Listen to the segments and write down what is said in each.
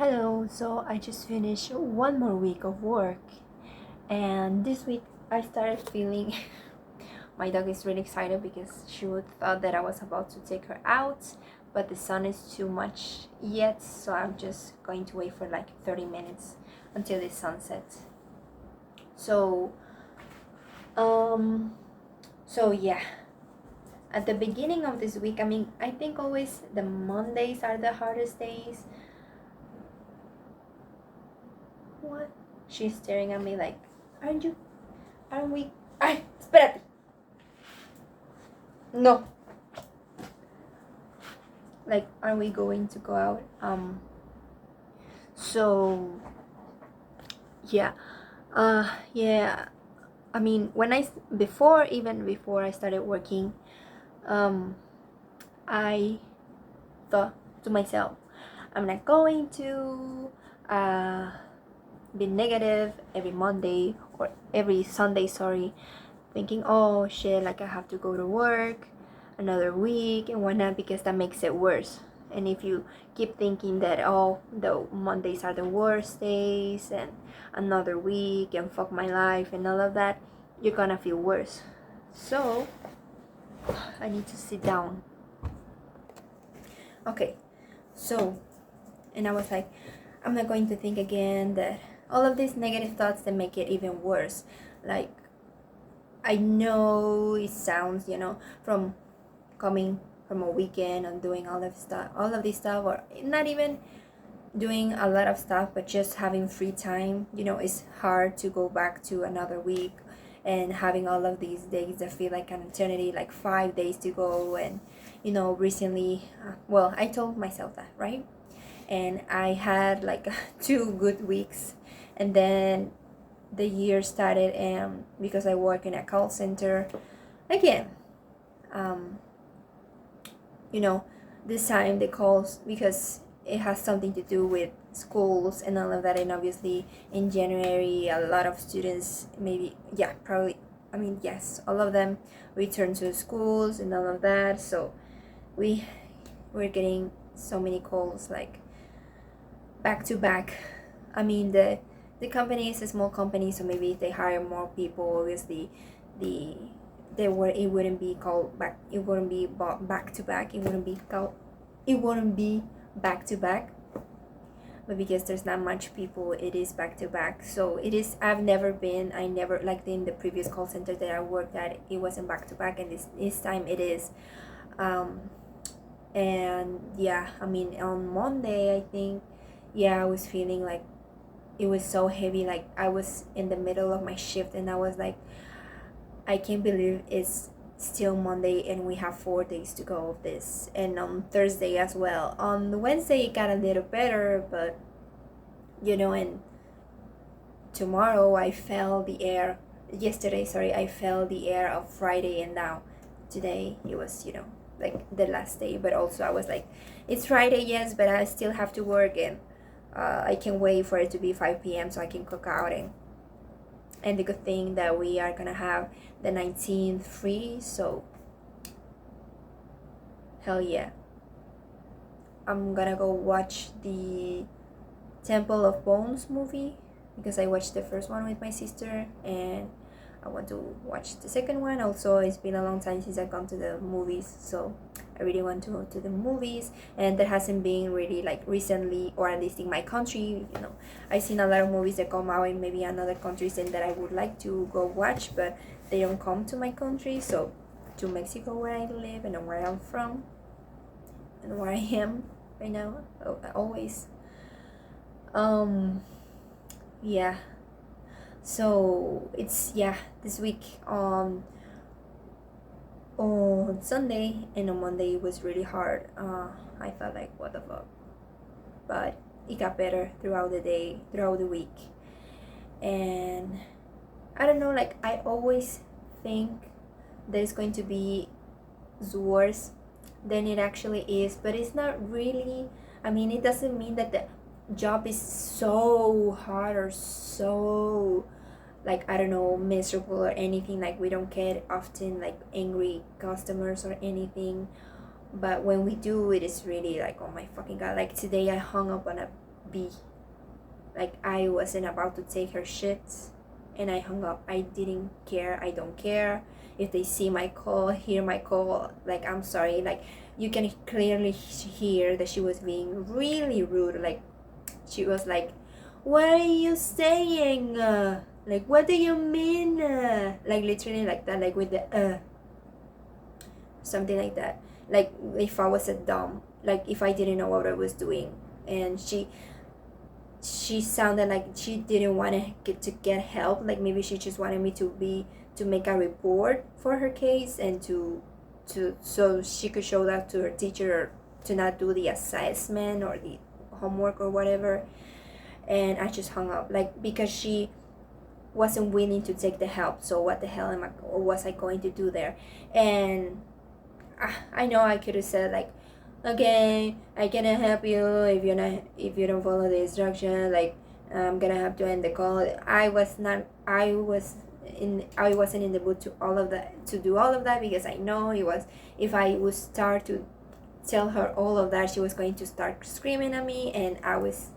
Hello, so I just finished one more week of work, and this week I started feeling my dog is really excited because she would thought that I was about to take her out, but the sun is too much yet, so I'm just going to wait for like 30 minutes until the sun sets. So, um, so yeah, at the beginning of this week, I think always the Mondays are the hardest days. What? She's staring at me like, aren't you? Aren't we? Ay, espérate. No. Like, are we going to go out? So yeah. Yeah. I mean, even before I started working, um, I thought to myself, I'm not going to be negative every Monday or every Sunday, sorry, thinking, oh shit, like I have to go to work another week and whatnot, because that makes it worse. And if you keep thinking that, oh, the Mondays are the worst days and another week and fuck my life and all of that, you're gonna feel worse. So I need to sit down. Okay, so, and I was like, I'm not going to think again that all of these negative thoughts that make it even worse. Like, I know it sounds, from coming from a weekend and doing all of this stuff, or not even doing a lot of stuff, but just having free time. It's hard to go back to another week and having all of these days that feel like an eternity, like 5 days to go. And recently, well, I told myself that, right? And I had like 2 good weeks, and then the year started, and because I work in a call center again, um, you know this time the calls, because it has something to do with schools and all of that. And obviously in January a lot of students, maybe, yeah, probably, yes, all of them return to schools and all of that. So we we're getting so many calls, like back to back. The company is a small company, so maybe if they hire more people, obviously the it wouldn't be called back, it wouldn't be back to back, it wouldn't be back to back. But because there's not much people, it is back to back. So it is, I never, like in the previous call center that I worked at, it wasn't back to back, and this time it is. And yeah, on Monday, I think, yeah, I was feeling like it was so heavy. Like I was in the middle of my shift, and I was like, I can't believe it's still Monday and we have 4 days to go of this. And on Thursday as well. On Wednesday it got a little better, but and tomorrow I felt the air. Yesterday, sorry, I felt the air of Friday, and now today it was, like the last day. But also I was like, it's Friday, yes, but I still have to work, and I can wait for it to be 5 p.m. so I can cook out. And the good thing that we are gonna have the 19th free, so hell yeah. I'm gonna go watch the Temple of Bones movie, because I watched the first one with my sister, and I want to watch the second one. Also, it's been a long time since I've gone to the movies, so I really want to go to the movies. And there hasn't been really, like, recently, or at least in my country. I've seen a lot of movies that come out in maybe another countries and that I would like to go watch, but they don't come to my country. So to Mexico, where I live and where I'm from and where I am right now, always. Yeah, so it's, yeah, this week on Sunday and on Monday it was really hard. I felt like, what the fuck, but it got better throughout the day, throughout the week. And I don't know, like, I always think there's going to be worse than it actually is, but it's not really. It doesn't mean that the job is so hard or so, like, I don't know, miserable or anything. Like, we don't get often like angry customers or anything, but when we do, it is really like, oh my fucking god. Like today I hung up on a be. Like, I wasn't about to take her shit, and I hung up. I didn't care. I don't care if they see my call, hear my call. Like, I'm sorry. Like, you can clearly hear that she was being really rude. Like, she was like, what are you saying? Like, what do you mean? Like, literally like that, like with the something like that. Like, if I was a dumb, like if I didn't know what I was doing. And she sounded like she didn't want to get help. Like, maybe she just wanted me to make a report for her case, and to so she could show that to her teacher, to not do the assessment or the homework or whatever. And I just hung up, like, because she wasn't willing to take the help. So what the hell was I going to do there? And I know I could have said, like, okay, I cannot help you if you don't follow the instruction. Like, I'm gonna have to end the call. I wasn't in the mood to do all of that, because I know it was, if I would start to tell her all of that, she was going to start screaming at me, and I was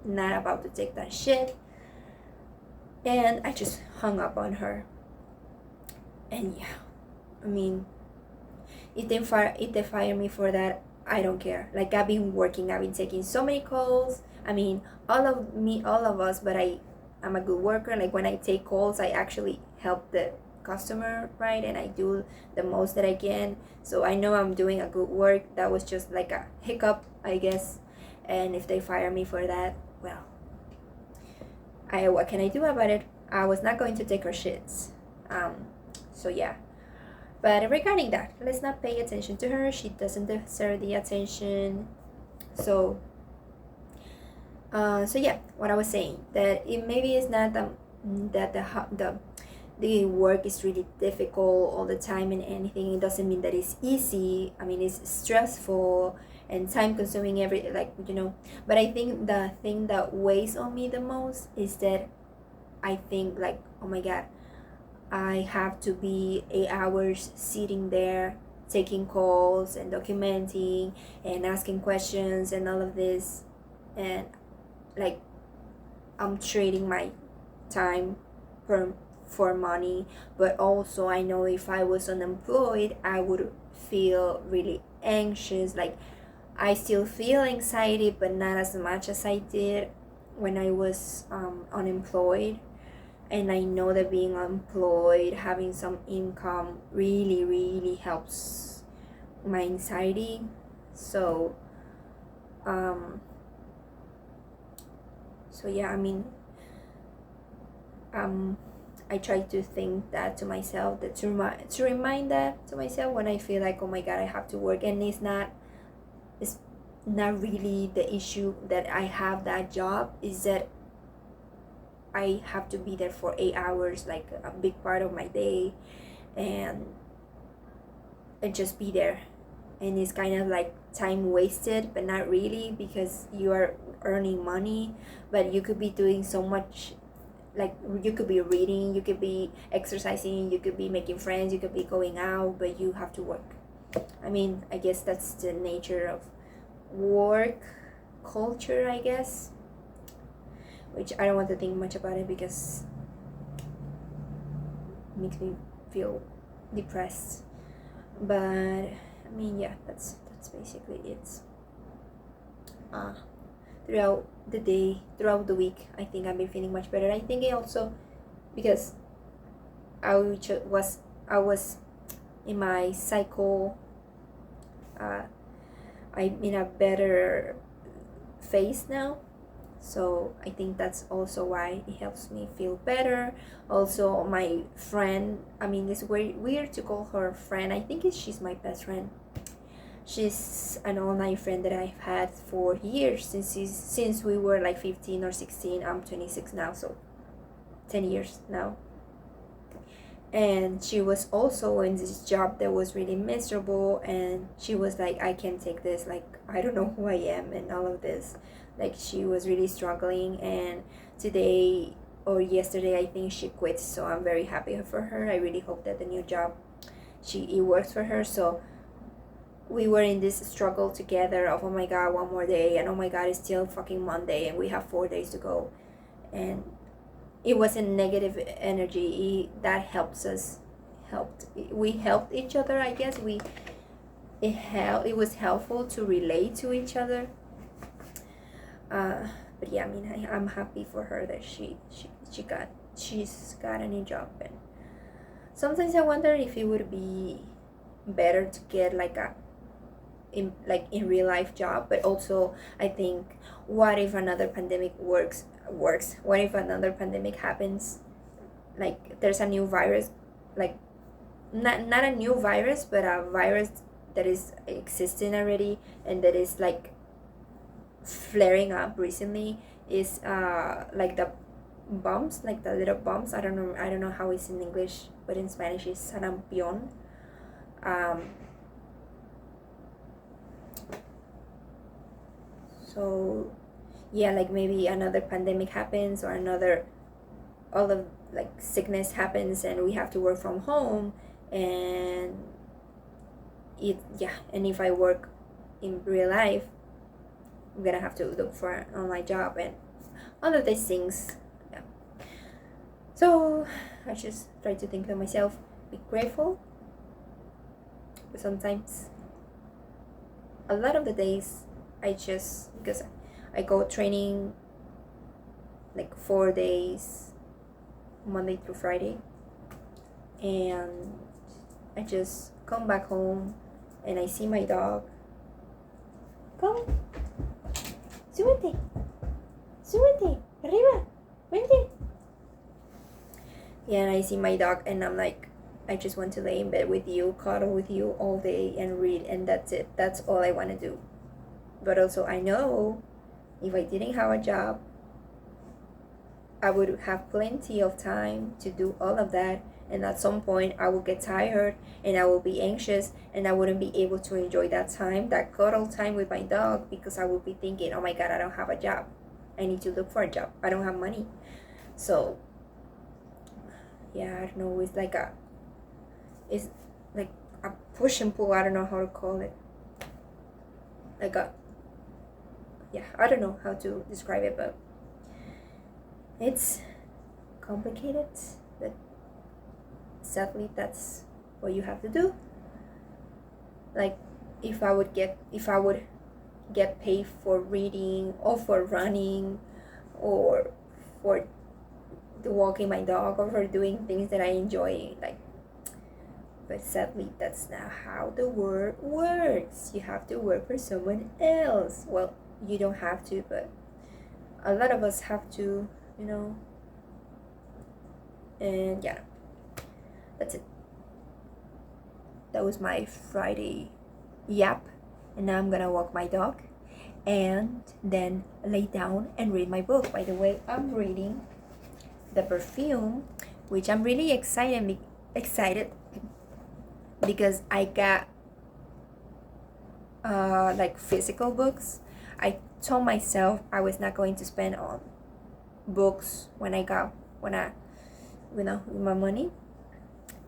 not about to take that shit. And I just hung up on her. And yeah, I mean, if they fire me for that, I don't care. Like, I've been working, I've been taking so many calls. I mean, all of us, but I'm a good worker. Like, when I take calls, I actually help the customer, right? And I do the most that I can. So I know I'm doing a good work. That was just like a hiccup, I guess. And if they fire me for that, well, what can I do about it? I was not going to take her shits. So yeah. But regarding that, let's not pay attention to her. She doesn't deserve the attention. So yeah, what I was saying, that it maybe it's not that the work is really difficult all the time and anything. It doesn't mean that it's easy. I mean, it's stressful and time consuming, but I think the thing that weighs on me the most is that I think, like, oh my god, I have to be 8 hours sitting there taking calls and documenting and asking questions and all of this, and like, I'm trading my time for money. But also, I know if I was unemployed, I would feel really anxious. Like, I still feel anxiety, but not as much as I did when I was unemployed. And I know that being employed, having some income, really, really helps my anxiety. So yeah, I mean, I try to think that to myself, that to remind that to myself when I feel like, oh my god, I have to work. And it's not really the issue that I have that job, is that I have to be there for 8 hours, like a big part of my day, and just be there. And it's kind of like time wasted, but not really, because you are earning money, but you could be doing so much. Like, you could be reading, you could be exercising, you could be making friends, you could be going out, but you have to work. I mean, I guess that's the nature of work culture, I guess, which I don't want to think much about it, because it makes me feel depressed. But I mean, yeah, that's basically it. Throughout the day, throughout the week, I think I've been feeling much better. I think it also because I was in my cycle. I'm in a better phase now, so I think that's also why it helps me feel better. Also, my friend, I mean, it's weird to call her friend. I think she's my best friend. She's an online friend that I've had for years, since we were like 15 or 16. I'm 26 now, so 10 years now. And she was also in this job that was really miserable, and she was like, I can't take this, like, I don't know who I am and all of this. Like, she was really struggling, and today or yesterday, I think she quit. So I'm very happy for her. I really hope that the new job, it works for her. So we were in this struggle together of, oh my god, one more day, and oh my god, it's still fucking Monday and we have 4 days to go. And it wasn't negative energy. That we helped each other, I guess. It was helpful to relate to each other. But yeah, I mean, I'm happy for her that she's got a new job. And sometimes I wonder if it would be better to get like in real life job. But also I think, what if another pandemic works what if another pandemic happens, like there's a new virus, like not a new virus, but a virus that is existing already and that is like flaring up recently, is like the bumps, like the little bumps. I don't know how it's in English, but in Spanish it's sarampion. So yeah, like maybe another pandemic happens, or another all of like sickness happens and we have to work from home. And and if I work in real life, I'm gonna have to look for an online job and all of these things. Yeah. So I just try to think to myself, be grateful. But sometimes, a lot of the days, because I go training like 4 days, Monday through Friday, and I just come back home and I see my dog. Come, súbete, arriba, vente. Yeah, and I see my dog and I'm like, I just want to lay in bed with you, cuddle with you all day and read, and that's it. That's all I want to do. But also I know if I didn't have a job, I would have plenty of time to do all of that, and at some point I will get tired and I will be anxious and I wouldn't be able to enjoy that time, that cuddle time with my dog, because I would be thinking, oh my god, I don't have a job, I need to look for a job, I don't have money. So yeah, I don't know, it's like a push and pull, I don't know how to call it, I don't know how to describe it, but it's complicated. But sadly, that's what you have to do. Like, if I would get paid for reading or for running or for walking my dog or for doing things that I enjoy, but sadly that's not how the world works. You have to work for someone else. Well, you don't have to, but a lot of us have to, and yeah, that's it. That was my Friday yap, and now I'm gonna walk my dog and then lay down and read my book. By the way, I'm reading The Perfume, which I'm really excited because I got physical books. I told myself I was not going to spend on books with my money,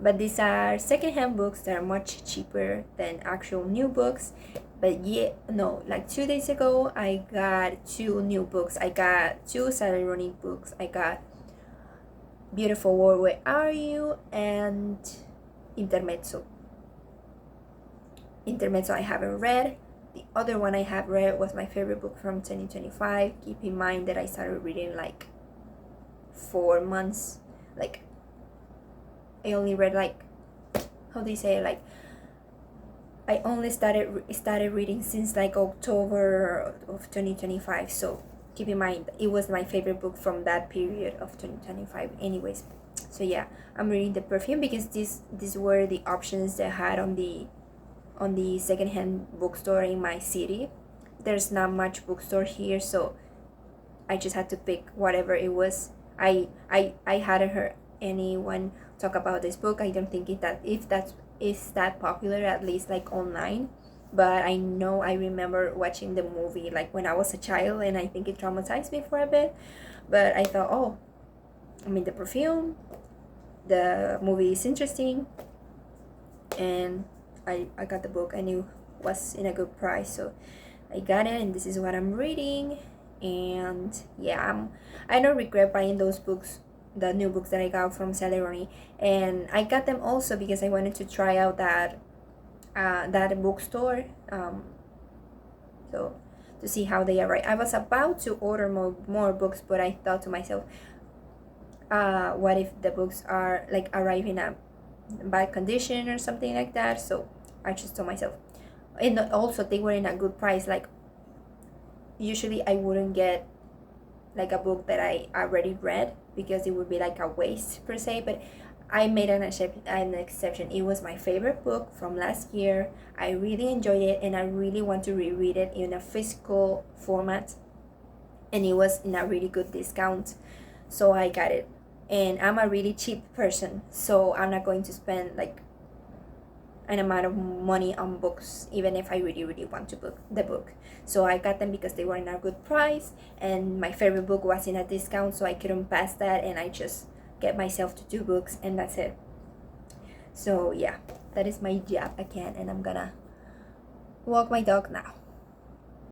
but these are secondhand books that are much cheaper than actual new books. But 2 days ago I got 2 new books. I got 2 Sally Rooney books. I got Beautiful World, Where Are You, and Intermezzo I haven't read. The other one I have read was my favorite book from 2025. Keep in mind that I started reading 4 months. I only read how do you say it? I only started reading since October of 2025. So keep in mind, it was my favorite book from that period of 2025 anyways. So yeah, I'm reading The Perfume because these were the options they had on the secondhand bookstore in my city. There's not much bookstore here, so I just had to pick whatever it was. I hadn't heard anyone talk about this book. I don't think it's that popular, at least online. But I know I remember watching the movie when I was a child, and I think it traumatized me for a bit. But I thought, The Perfume, the movie is interesting, and I got the book. I knew was in a good price, so I got it, and this is what I'm reading. And yeah, I don't regret buying those books, the new books that I got from Celeroni. And I got them also because I wanted to try out that bookstore, so to see how they arrive. I was about to order more books, but I thought to myself, what if the books are like arriving in bad condition or something like that? So I just told myself, and also they were in a good price. Like usually I wouldn't get like a book that I already read because it would be like a waste per se, but I made an exception. It was my favorite book from last year. I really enjoyed it, and I really want to reread it in a physical format, and it was in a really good discount, so I got it. And I'm a really cheap person, so I'm not going to spend like an amount of money on books even if I really want to book the book. So I got them because they were in a good price, and my favorite book was in a discount, so I couldn't pass that, and I just get myself to 2 books, and that's it. So yeah, that is my job again, and I'm gonna walk my dog now.